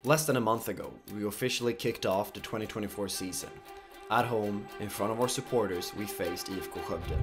Less than a month ago, we officially kicked off the 2024 season. At home, in front of our supporters, we faced IFK Skövde.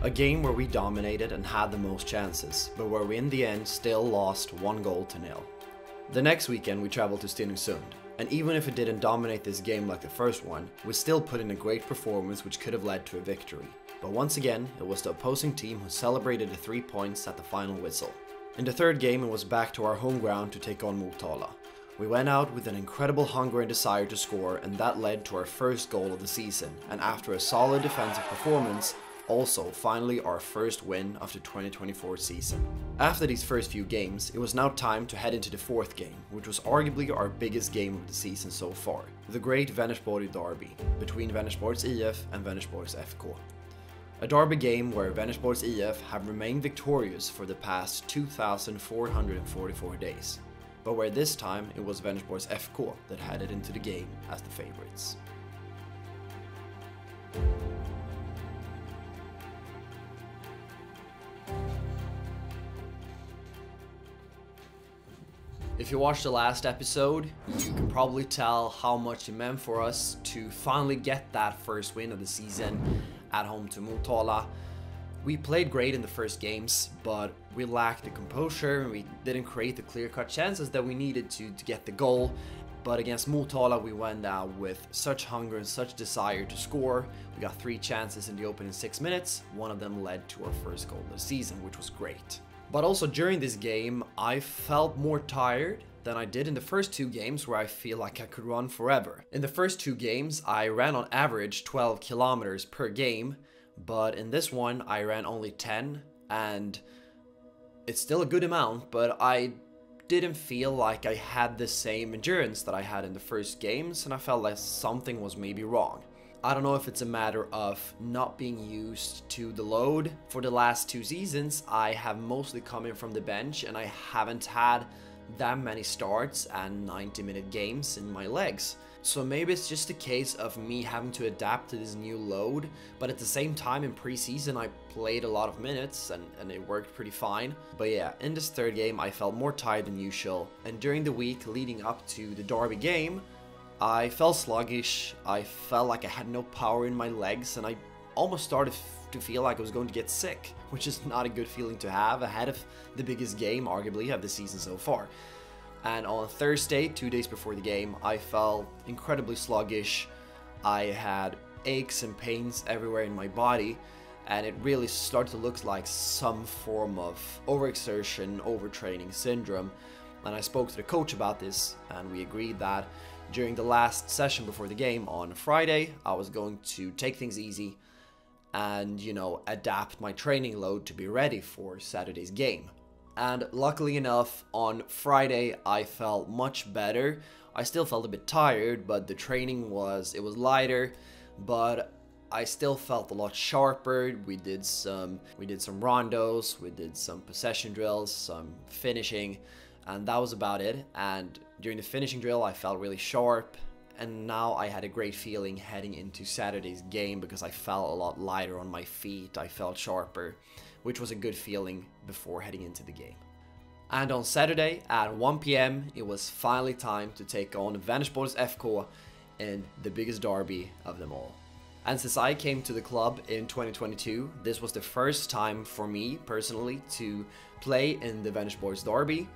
A game where we dominated and had the most chances, but where we in the end still lost 1-0. The next weekend we traveled to Stenungsund, and even if it didn't dominate this game like the first one, we still put in a great performance which could have led to a victory. But once again, it was the opposing team who celebrated the 3 points at the final whistle. In the third game it was back to our home ground to take on Motala. We went out with an incredible hunger and desire to score, and that led to our first goal of the season, and after a solid defensive performance, also finally our first win of the 2024 season. After these first few games, it was now time to head into the fourth game, which was arguably our biggest game of the season so far, the great Vänersborg Derby, between Vänersborgs IF and Vänersborgs FK. A derby game where Vänersborgs IF have remained victorious for the past 2,444 days. But where this time it was Vänersborgs FK that headed into the game as the favorites. If you watched the last episode, you can probably tell how much it meant for us to finally get that first win of the season at home to Motala. We played great in the first games, but we lacked the composure and we didn't create the clear-cut chances that we needed to get the goal. But against Motala we went out with such hunger and such desire to score. We got 3 chances in the opening 6 minutes, one of them led to our first goal of the season, which was great. But also during this game I felt more tired than I did in the first 2 games where I feel like I could run forever. In the first 2 games I ran on average 12 kilometers per game, but in this one I ran only 10, and it's still a good amount, but I didn't feel like I had the same endurance that I had in the first games, and I felt like something was maybe wrong. I don't know if it's a matter of not being used to the load. For the last 2 seasons I have mostly come in from the bench and I haven't had that many starts and 90-minute games in my legs. So maybe it's just a case of me having to adapt to this new load, but at the same time in pre-season I played a lot of minutes and it worked pretty fine. But yeah, in this third game I felt more tired than usual, and during the week leading up to the derby game I felt sluggish, I felt like I had no power in my legs, and I almost started to feel like I was going to get sick, which is not a good feeling to have ahead of the biggest game arguably of the season so far. And on Thursday, 2 days before the game, I felt incredibly sluggish. I had aches and pains everywhere in my body, and it really started to look like some form of overexertion, overtraining syndrome. And I spoke to the coach about this, and we agreed that during the last session before the game on Friday, I was going to take things easy and, adapt my training load to be ready for Saturday's game. And luckily enough, on Friday I felt much better. I still felt a bit tired, but the training was lighter, but I still felt a lot sharper. We did some rondos, we did some possession drills, some finishing, and that was about it. And during the finishing drill I felt really sharp, and now I had a great feeling heading into Saturday's game because I felt a lot lighter on my feet, I felt sharper, which was a good feeling before heading into the game. And on Saturday at 1 PM it was finally time to take on Vänersborgs FK in the biggest derby of them all. And since I came to the club in 2022, this was the first time for me personally to play in the Vänersborgs Derby.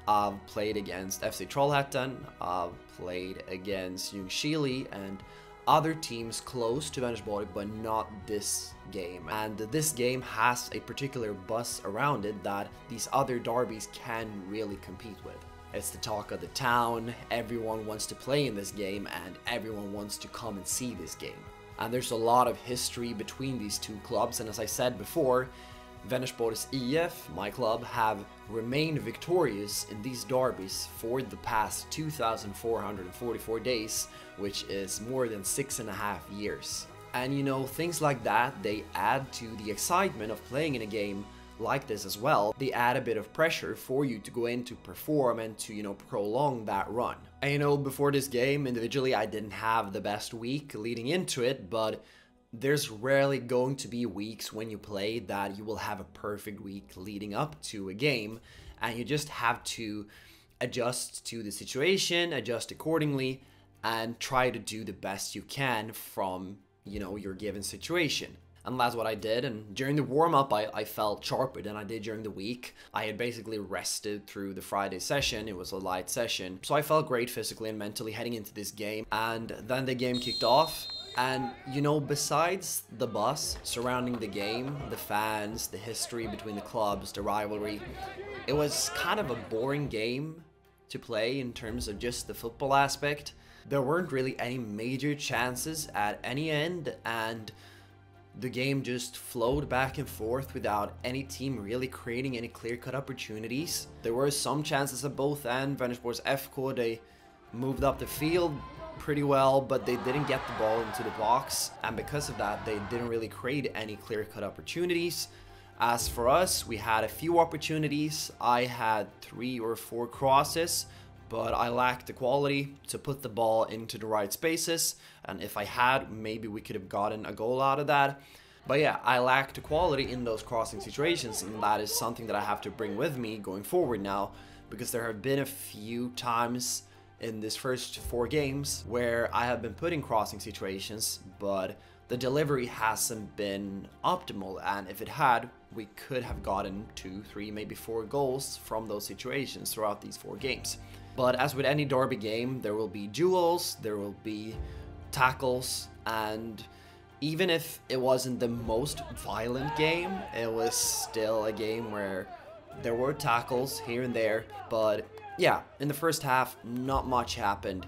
I've played against FC Trollhättan, I've played against Ljungskile and other teams close to Vänersborg, but not this game. And this game has a particular buzz around it that these other derbies can really compete with. It's the talk of the town, everyone wants to play in this game and everyone wants to come and see this game. And there's a lot of history between these 2 clubs, and as I said before, Vänersborgs IF, my club, have remained victorious in these derbies for the past 2,444 days, which is more than 6.5 years. And things like that, they add to the excitement of playing in a game like this as well. They add a bit of pressure for you to go in to perform and to, prolong that run. And before this game, individually, I didn't have the best week leading into it, but there's rarely going to be weeks when you play that you will have a perfect week leading up to a game, and you just have to adjust to the situation, adjust accordingly, and try to do the best you can from, you know, your given situation. And that's what I did, and during the warm-up I felt sharper than I did during the week. I had basically rested through the Friday session. It was a light session, so I felt great physically and mentally heading into this game. And then the game kicked off, and you know, besides the buzz surrounding the game, the fans, the history between the clubs, the rivalry, it was kind of a boring game to play in terms of just the football aspect. There weren't really any major chances at any end, and the game just flowed back and forth without any team really creating any clear-cut opportunities. There were some chances at both ends. Vänersborg's FK, they moved up the field pretty well, but they didn't get the ball into the box, and because of that they didn't really create any clear-cut opportunities. As for us, we had a few opportunities. I had 3 or 4 crosses, but I lacked the quality to put the ball into the right spaces, and if I had, maybe we could have gotten a goal out of that. But yeah, I lacked the quality in those crossing situations, and that is something that I have to bring with me going forward now, because there have been a few times in this first 4 games where I have been put in crossing situations, but the delivery hasn't been optimal, and if it had, we could have gotten 2, 3, maybe 4 goals from those situations throughout these 4 games. But as with any derby game, there will be duels, there will be tackles, and even if it wasn't the most violent game, it was still a game where there were tackles here and there. But yeah, in the first half, not much happened.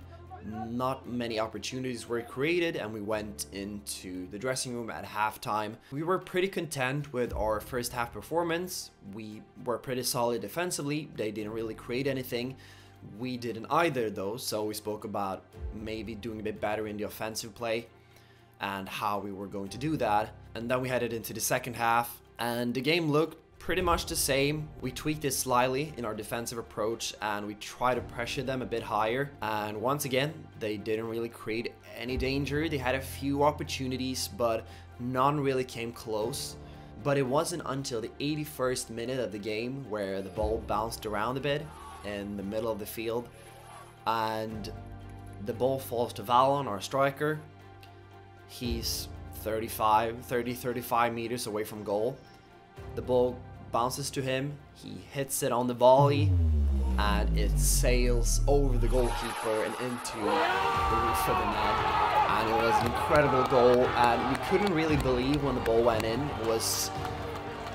Not many opportunities were created, and we went into the dressing room at halftime. We were pretty content with our first half performance. We were pretty solid defensively. They didn't really create anything. We didn't either though, so we spoke about maybe doing a bit better in the offensive play and how we were going to do that. And then we headed into the second half, and the game looked pretty much the same. We tweaked it slightly in our defensive approach, and we tried to pressure them a bit higher. And once again, they didn't really create any danger. They had a few opportunities, but none really came close. But it wasn't until the 81st minute of the game where the ball bounced around a bit in the middle of the field, and the ball falls to Valon, our striker. He's 35 meters away from goal. The ball bounces to him, he hits it on the volley, and it sails over the goalkeeper and into the roof of the net. And it was an incredible goal, and we couldn't really believe when the ball went in. It was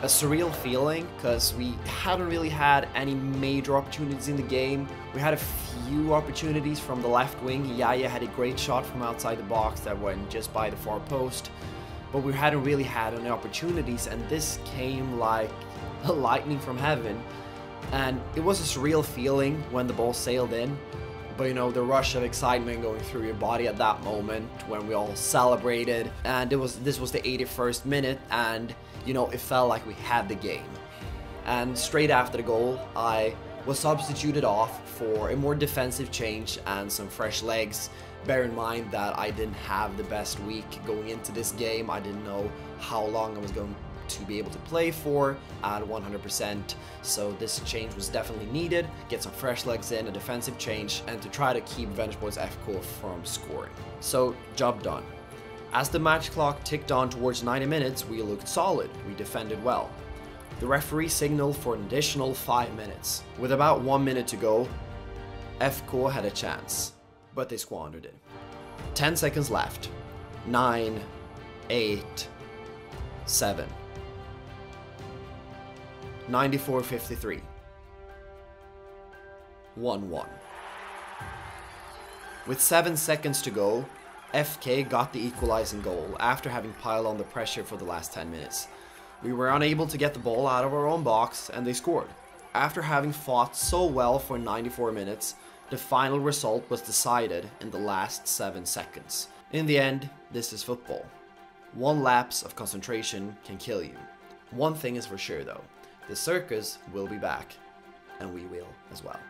a surreal feeling because we hadn't really had any major opportunities in the game. We had a few opportunities from the left wing. Yaya had a great shot from outside the box that went just by the far post, but we hadn't really had any opportunities, and this came like a lightning from heaven. And it was a surreal feeling when the ball sailed in, but you know, the rush of excitement going through your body at that moment when we all celebrated. And this was the 81st minute, and you know, it felt like we had the game. And straight after the goal, I was substituted off for a more defensive change and some fresh legs. Bear in mind that I didn't have the best week going into this game. I didn't know how long I was going to be able to play for at 100%, so this change was definitely needed. Get some fresh legs in, a defensive change, and to try to keep Vänersborg's FK from scoring. So, job done. As the match clock ticked on towards 90 minutes, we looked solid. We defended well. The referee signaled for an additional 5 minutes. With about 1 minute to go, FK had a chance, but they squandered it. 10 seconds left. 9, 8, 7. 94-53. 1-1. With 7 seconds to go, FK got the equalizing goal after having piled on the pressure for the last 10 minutes. We were unable to get the ball out of our own box, and they scored. After having fought so well for 94 minutes, the final result was decided in the last 7 seconds. In the end, this is football. One lapse of concentration can kill you. One thing is for sure though, the circus will be back, and we will as well.